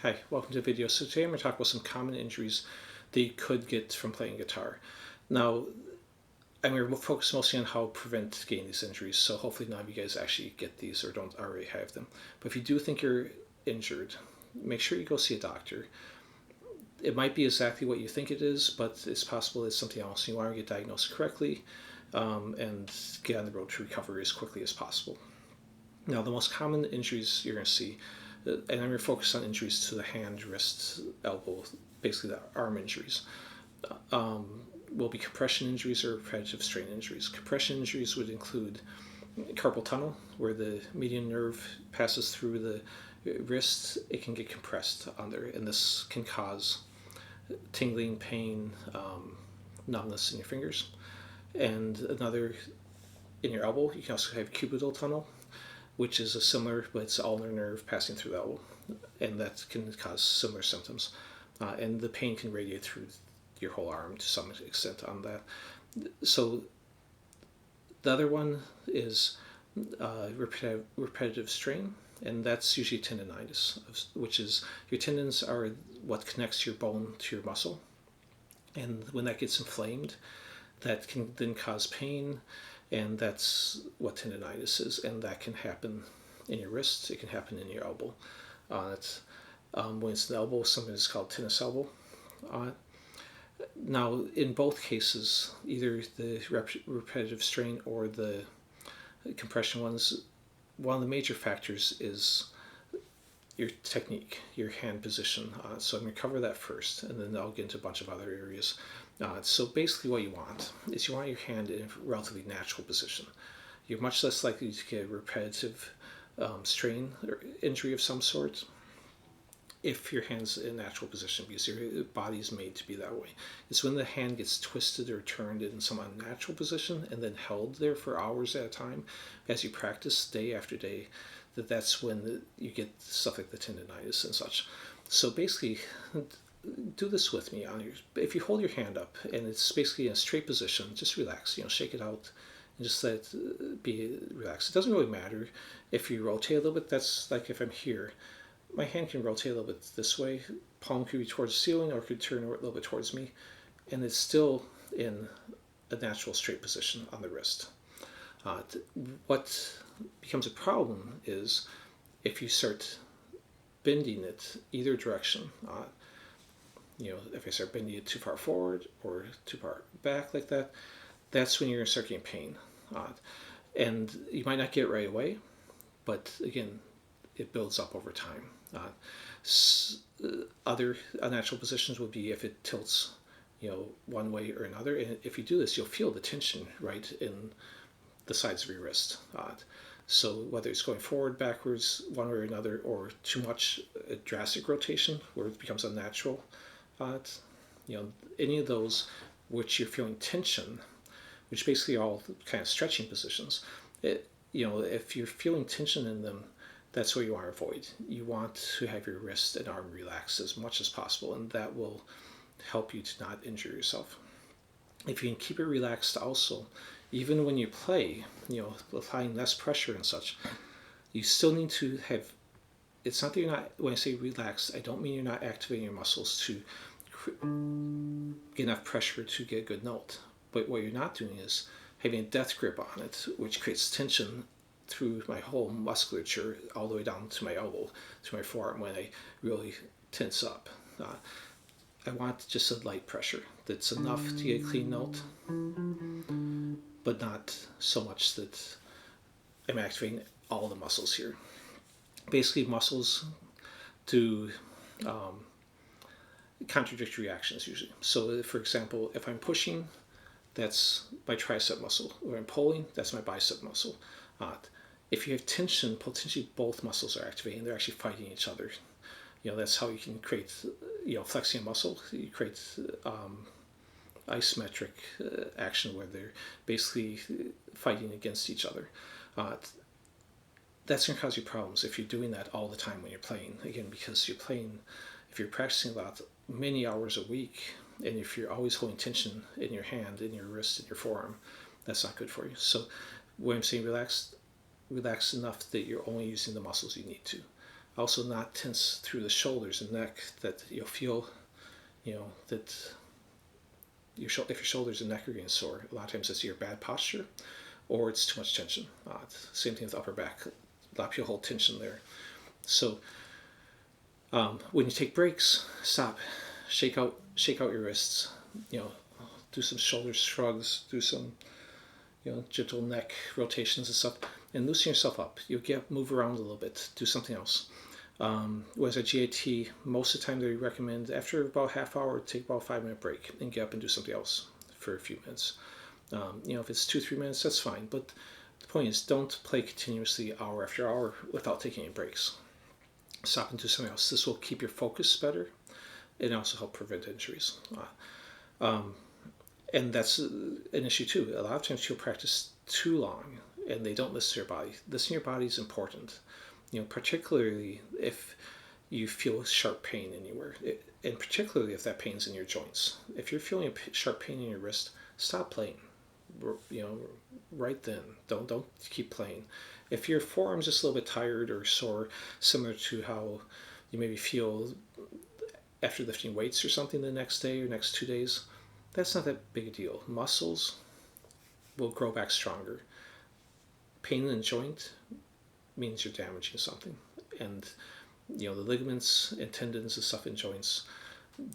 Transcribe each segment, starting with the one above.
Hi, welcome to the video. So today I'm going to talk about some common injuries that you could get from playing guitar. Now, I'm going to focus mostly on how to prevent getting these injuries, so hopefully none of you guys actually get these or don't already have them. But if you do think you're injured, make sure you go see a doctor. It might be exactly what you think it is, but it's possible it's something else. You want to get diagnosed correctly and get on the road to recovery as quickly as possible. Now, the most common injuries you're going to see, and I'm going to focus on injuries to the hand, wrist, elbow, basically the arm injuries, will be compression injuries or repetitive strain injuries. Compression injuries would include carpal tunnel, where the median nerve passes through the wrist. It can get compressed on there, and this can cause tingling, pain, numbness in your fingers. And another in your elbow, you can also have cubital tunnel, which is a similar, but it's ulnar nerve passing through the elbow, and that can cause similar symptoms. And the pain can radiate through your whole arm to some extent on that. So the other one is repetitive strain, and that's usually tendonitis, which is your tendons are what connects your bone to your muscle. And when that gets inflamed, that can then cause pain, and that's what tendonitis is, and that can happen in your wrist, it can happen in your elbow. When it's the elbow, something is called tennis elbow. Now, in both cases, either the repetitive strain or the compression ones, one of the major factors is your technique, your hand position. So I'm going to cover that first, and then I'll get into a bunch of other areas. So basically what you want is you want your hand in a relatively natural position. You're much less likely to get a repetitive strain or injury of some sort if your hand's in a natural position, because your body is made to be that way. It's when the hand gets twisted or turned in some unnatural position and then held there for hours at a time as you practice day after day, that's when you get stuff like the tendonitis and such. So basically, do this with me. If you hold your hand up and it's basically in a straight position, just relax, shake it out and just let it be relaxed. It doesn't really matter if you rotate a little bit. That's like if I'm here, my hand can rotate a little bit this way, palm could be towards the ceiling or could turn a little bit towards me, and it's still in a natural straight position on the wrist. What becomes a problem is if you start bending it either direction. If I start bending it too far forward or too far back like that, that's when you're going to start getting pain. And you might not get it right away, but again, it builds up over time. Other unnatural positions would be if it tilts, one way or another. And if you do this, you'll feel the tension right in the sides of your wrist. So whether it's going forward, backwards, one way or another, or too much drastic rotation where it becomes unnatural, any of those which you're feeling tension, which basically are all kind of stretching positions. If you're feeling tension in them, that's what you want to avoid. You want to have your wrist and arm relaxed as much as possible, and that will help you to not injure yourself. If you can keep it relaxed also, even when you play, applying less pressure and such, you still need to have, it's not that you're not, when I say relaxed, I don't mean you're not activating your muscles to get enough pressure to get a good note. But what you're not doing is having a death grip on it, which creates tension through my whole musculature all the way down to my elbow, to my forearm when I really tense up. I want just a light pressure that's enough to get a clean note, but not so much that I'm activating all the muscles here. Basically, muscles do contradictory reactions usually. So, for example, if I'm pushing, that's my tricep muscle. When I'm pulling, that's my bicep muscle. If you have tension, potentially both muscles are activating. They're actually fighting each other. That's how you can create, flexing a muscle. You create isometric action where they're basically fighting against each other. That's going to cause you problems if you're doing that all the time when you're playing. Again, because you're playing, if you're practicing about many hours a week, and if you're always holding tension in your hand, in your wrist, in your forearm, that's not good for you. So when I'm saying relax enough that you're only using the muscles you need to. Also, not tense through the shoulders and neck, that you'll feel, that if your shoulders and neck are getting sore, a lot of times it's your bad posture or it's too much tension. Same thing with upper back. A lot of people hold tension there. So when you take breaks, stop, shake out your wrists. Do some shoulder shrugs, do some gentle neck rotations and stuff, and loosen yourself up. You'll move around a little bit, do something else. Whereas at G.I.T, most of the time they recommend after about half hour, take about a 5-minute break and get up and do something else for a few minutes. If it's 2-3 minutes, that's fine. But the point is, don't play continuously hour after hour without taking any breaks. Stop and do something else. This will keep your focus better and also help prevent injuries. And that's an issue too. A lot of times people practice too long and they don't listen to your body. Listening to your body is important. Particularly if you feel sharp pain anywhere, and particularly if that pain's in your joints. If you're feeling a sharp pain in your wrist, stop playing. Right then. Don't keep playing. If your forearm's just a little bit tired or sore, similar to how you maybe feel after lifting weights or something the next day or next 2 days, that's not that big a deal. Muscles will grow back stronger. Pain in the joint means you're damaging something, and the ligaments and tendons and stuff in joints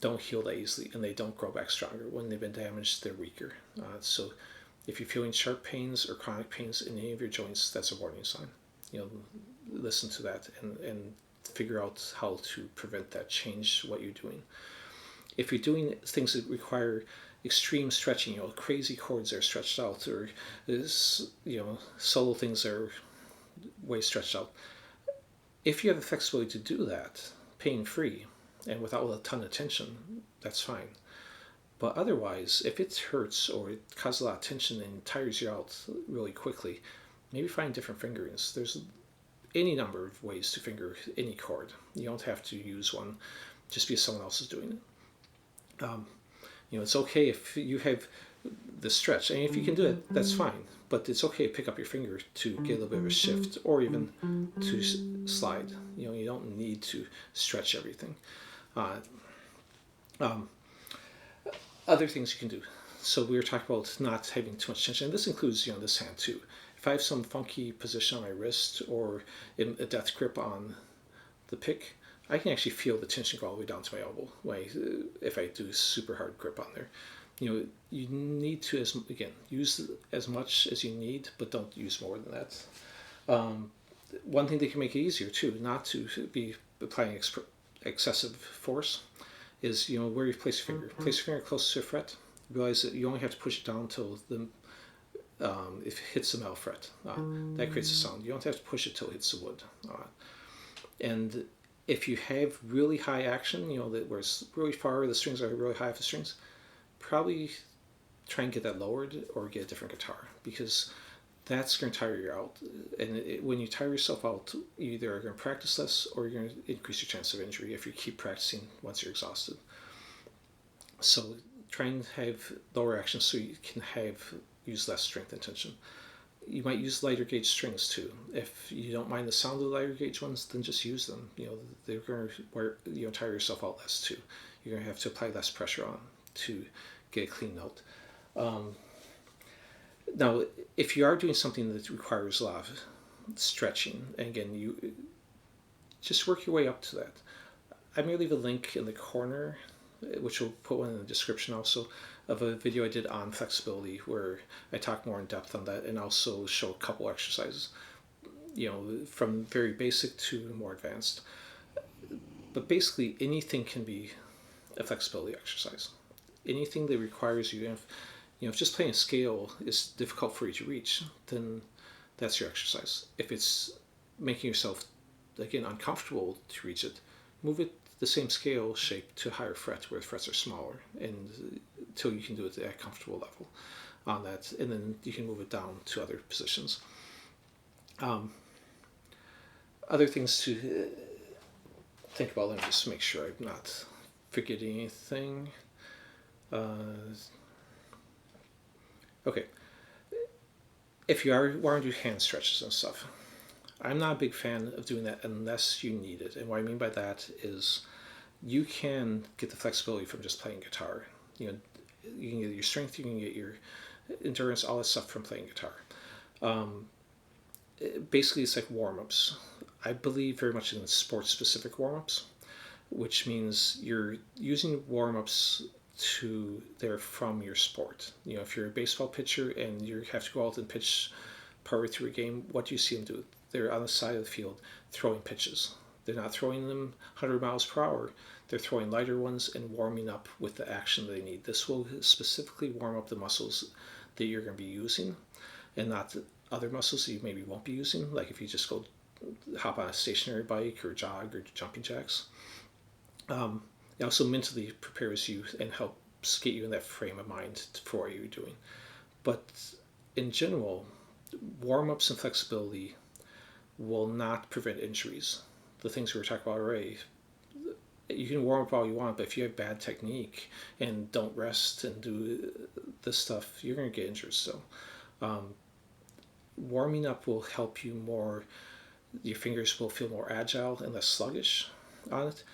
don't heal that easily, and they don't grow back stronger. When they've been damaged, they're weaker. So if you're feeling sharp pains or chronic pains in any of your joints, that's a warning sign. Listen to that and figure out how to prevent that. Change what you're doing. If you're doing things that require extreme stretching, crazy cords that are stretched out, or solo things that are way stretched out. If you have the flexibility to do that pain-free and without a ton of tension, that's fine. But otherwise, if it hurts or it causes a lot of tension and tires you out really quickly, maybe find different fingerings. There's any number of ways to finger any chord. You don't have to use one just because someone else is doing it. It's okay if you have the stretch, and if you can do it, that's fine. But it's okay to pick up your finger to get a little bit of a shift, or even to slide. You don't need to stretch everything. Other things you can do. So we were talking about not having too much tension, and this includes this hand too. If I have some funky position on my wrist or in a death grip on the pick, I can actually feel the tension go all the way down to my elbow if I do a super hard grip on there. You need to, use as much as you need, but don't use more than that. One thing that can make it easier too, not to be applying excessive force, is where you place your finger. Place your finger close to a fret. Realize that you only have to push it down until if it hits the metal fret. That creates a sound. You don't have to push it till it hits the wood. And if you have really high action, where it's really far, the strings are really high off the strings, probably try and get that lowered or get a different guitar, because that's going to tire you out. And when you tire yourself out, you either are going to practice less or you're going to increase your chance of injury if you keep practicing once you're exhausted. So try and have lower action so you can use less strength and tension. You might use lighter gauge strings too. If you don't mind the sound of the lighter gauge ones, then just use them. They're going to tire yourself out less too. You're going to have to apply less pressure on to get a clean note. Now, if you are doing something that requires a lot of stretching, and again, you just work your way up to that. I'm going to leave a link in the corner, which we'll put one in the description also, of a video I did on flexibility where I talk more in depth on that and also show a couple exercises, from very basic to more advanced. But basically, anything can be a flexibility exercise. Anything that requires you, if just playing a scale is difficult for you to reach, then that's your exercise. If it's making yourself, again, uncomfortable to reach it, move it the same scale shape to a higher fret where the frets are smaller, and until you can do it at a comfortable level on that, and then you can move it down to other positions. Other things to think about, let me just make sure I'm not forgetting anything. Okay. If you want to do hand stretches and stuff, I'm not a big fan of doing that unless you need it. And what I mean by that is you can get the flexibility from just playing guitar. You know, you can get your strength, you can get your endurance, all that stuff from playing guitar. Um, Basically, it's like warm ups. I believe very much in sports specific warm ups, which means you're using warm ups to they're from your sport. You know, if you're a baseball pitcher and you have to go out and pitch partway through a game, what do you see them do? They're on the side of the field throwing pitches. They're not throwing them 100 miles per hour. They're throwing lighter ones and warming up with the action they need. This will specifically warm up the muscles that you're going to be using and not the other muscles that you maybe won't be using, like if you just go hop on a stationary bike or jog or jumping jacks. It also mentally prepares you and helps get you in that frame of mind for what you're doing. But in general, warm ups and flexibility will not prevent injuries. The things we were talking about already, you can warm up all you want, but if you have bad technique and don't rest and do this stuff, you're going to get injured still. Warming up will help you more. Your fingers will feel more agile and less sluggish on it.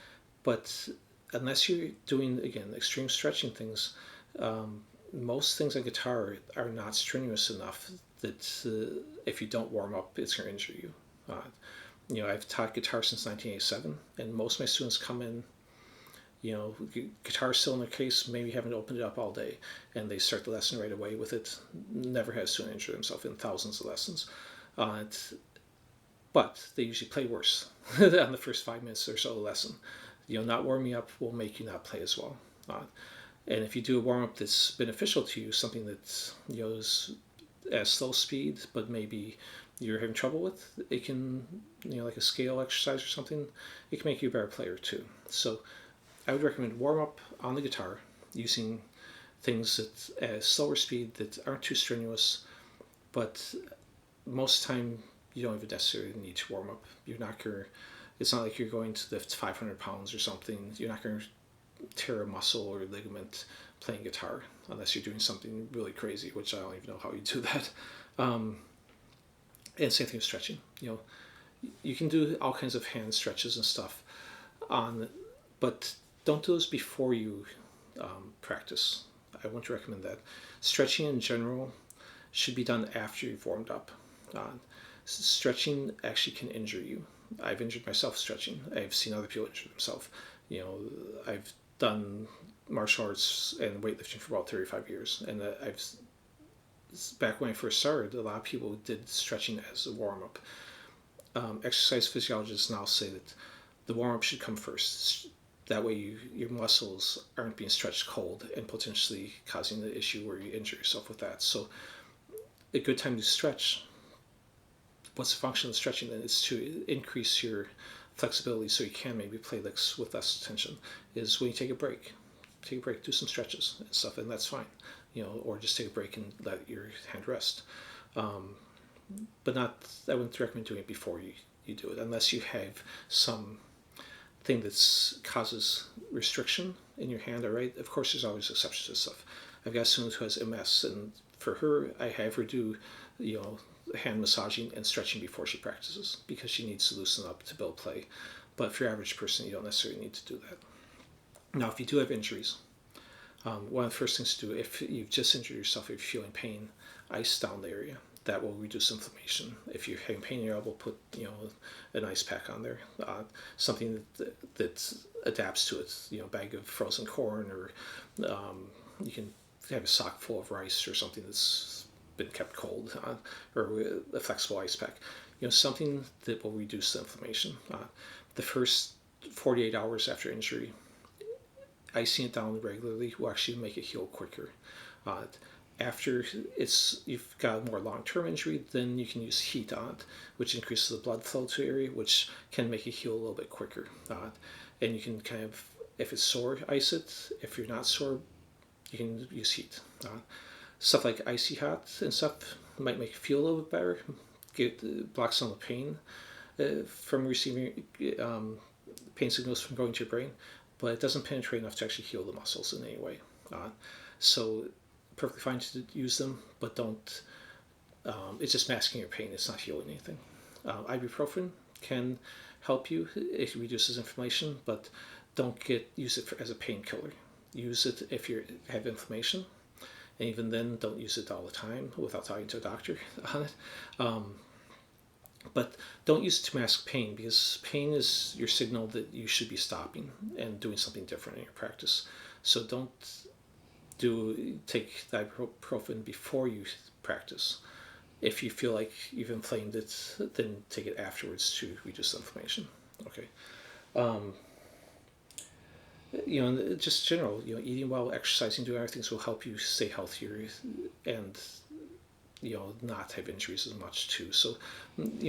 But unless you're doing, again, extreme stretching things, most things on guitar are not strenuous enough that if you don't warm up, it's going to injure you. You know, I've taught guitar since 1987, and most of my students come in, you know, guitar still in their case, maybe haven't opened it up all day, and they start the lesson right away with it. Never has to injure themselves in thousands of lessons. But they usually play worse on the first 5 minutes or so of the lesson. You know, not warming up will make you not play as well. And if you do a warm up that's beneficial to you, something that, you know, is at slow speed, but maybe you're having trouble with, it can, you know, like a scale exercise or something, it can make you a better player too. So I would recommend warm up on the guitar using things at a slower speed that aren't too strenuous, but most of the time you don't even necessarily need to warm up. You're not going to, it's not like you're going to lift 500 pounds or something. You're not going to tear a muscle or ligament playing guitar unless you're doing something really crazy, which I don't even know how you do that. And same thing with stretching. You know, you can do all kinds of hand stretches and stuff but don't do those before you practice. I wouldn't recommend that. Stretching in general should be done after you've warmed up. Stretching actually can injure you. I've injured myself stretching. I've seen other people injure themselves. You know, I've done martial arts and weightlifting for about 35 years, and back when I first started, a lot of people did stretching as a warm-up. Exercise physiologists now say that the warm-up should come first. That way your muscles aren't being stretched cold and potentially causing the issue where you injure yourself with that. So a good time to stretch, what's the function of stretching then? Is to increase your flexibility so you can maybe play licks with less tension, is when you take a break. Take a break, do some stretches and stuff, and that's fine. You know, or just take a break and let your hand rest. But not, I wouldn't recommend doing it before you do it, unless you have some thing that causes restriction in your hand, all right? Of course, there's always exceptions to stuff. I've got a student who has MS, and for her, I have her do, you know, hand massaging and stretching before she practices because she needs to loosen up to build play. But for your average person, you don't necessarily need to do that. Now, if you do have injuries, one of the first things to do, if you've just injured yourself, if you're feeling pain, ice down the area. That will reduce inflammation. If you're having pain in your elbow, put, you know, an ice pack on there, something that adapts to it. You know, a bag of frozen corn, or you can have a sock full of rice or something that's been kept cold, or a flexible ice pack. You know, something that will reduce the inflammation. The first 48 hours after injury, icing it down regularly will actually make it heal quicker. After you've got a more long-term injury, then you can use heat on it, which increases the blood flow to the area, which can make it heal a little bit quicker. And you can kind of, if it's sore, ice it. If you're not sore, you can use heat. Stuff like icy hot and stuff might make it feel a little bit better. Blocks some of the pain from receiving pain signals from going to your brain, but it doesn't penetrate enough to actually heal the muscles in any way. So perfectly fine to use them, but don't, it's just masking your pain, it's not healing anything. Ibuprofen can help you. It reduces inflammation, but don't use it as a painkiller. Use it if you have inflammation, and even then, don't use it all the time without talking to a doctor on it. But don't use it to mask pain, because pain is your signal that you should be stopping and doing something different in your practice. So don't take the ibuprofen before you practice. If you feel like you've inflamed it, then take it afterwards to reduce the inflammation. Okay. Just general, eating well, exercising, doing other things will help you stay healthier and not have injuries as much too. So,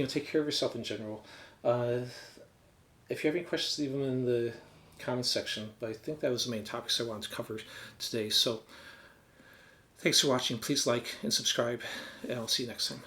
take care of yourself in general. If you have any questions, leave them in the comments section. But I think that was the main topics I wanted to cover today. So, thanks for watching. Please like and subscribe, and I'll see you next time.